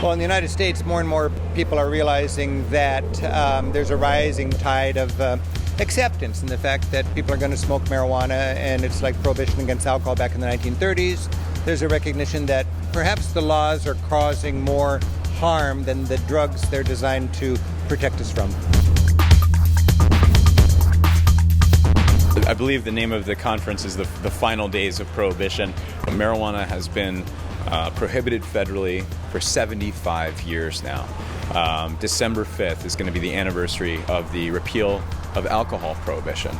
Well, in the United States, more and more people are realizing that there's a rising tide of acceptance in the fact that people are going to smoke marijuana, and it's like prohibition against alcohol back in the 1930s. There's a recognition that perhaps the laws are causing more harm than the drugs they're designed to protect us from. I believe the name of the conference is the Final Days of Prohibition. Marijuana has been prohibited federally for 75 years now. December 5th is going to be the anniversary of the repeal of alcohol prohibition.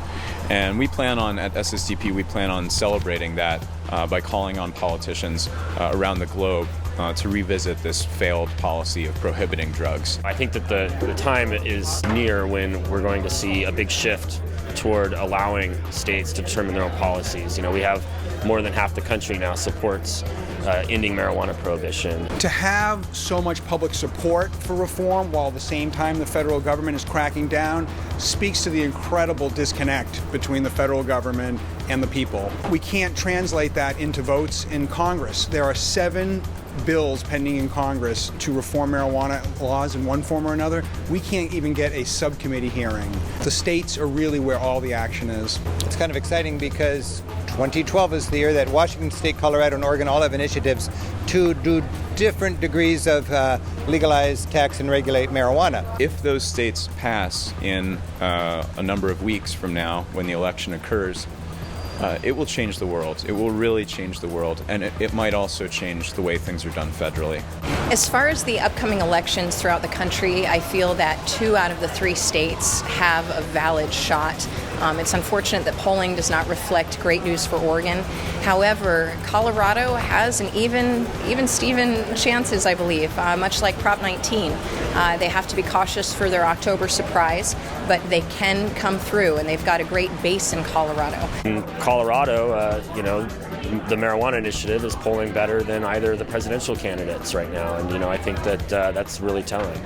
And we plan on, at SSDP, we plan on celebrating that by calling on politicians around the globe to revisit this failed policy of prohibiting drugs. I think that the time is near when we're going to see a big shift toward allowing states to determine their own policies. You know, we have more than half the country now supports ending marijuana prohibition. To have so much public support for reform while at the same time the federal government is cracking down speaks to the incredible disconnect between the federal government and the people. We can't translate that into votes in Congress. There are 7 bills pending in Congress to reform marijuana laws in one form or another. We can't even get a subcommittee hearing. The states are really where all the action is. It's kind of exciting because 2012 is the year that Washington State, Colorado, and Oregon all have initiatives to do different degrees of legalize, tax, and regulate marijuana. If those states pass in a number of weeks from now, when the election occurs, it will change the world. It will really change the world, and it might also change the way things are done federally. As far as the upcoming elections throughout the country, I feel that 2 out of the 3 states have a valid shot. It's unfortunate that polling does not reflect great news for Oregon. However, Colorado has an even Steven chances, I believe, much like Prop 19. They have to be cautious for their October surprise, but they can come through, and they've got a great base in Colorado. In Colorado, the marijuana initiative is polling better than either of the presidential candidates right now, and I think that that's really telling.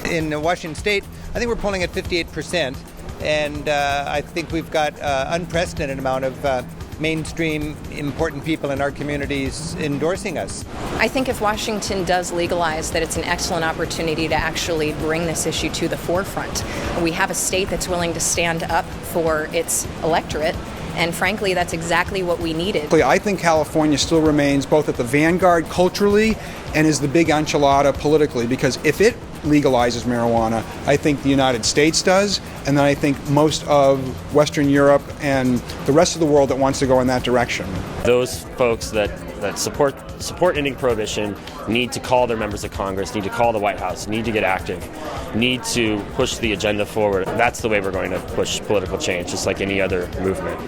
In Washington State, I think we're polling at 58%, and I think we've got unprecedented amount of mainstream important people in our communities endorsing us. I think if Washington does legalize, that it's an excellent opportunity to actually bring this issue to the forefront. We have a state that's willing to stand up for its electorate, and frankly, that's exactly what we needed. I think California still remains both at the vanguard culturally and is the big enchilada politically, because if it legalizes marijuana, I think the United States does, and then I think most of Western Europe and the rest of the world that wants to go in that direction. Those folks that support ending prohibition need to call their members of Congress, need to call the White House, need to get active, need to push the agenda forward. That's the way we're going to push political change, just like any other movement.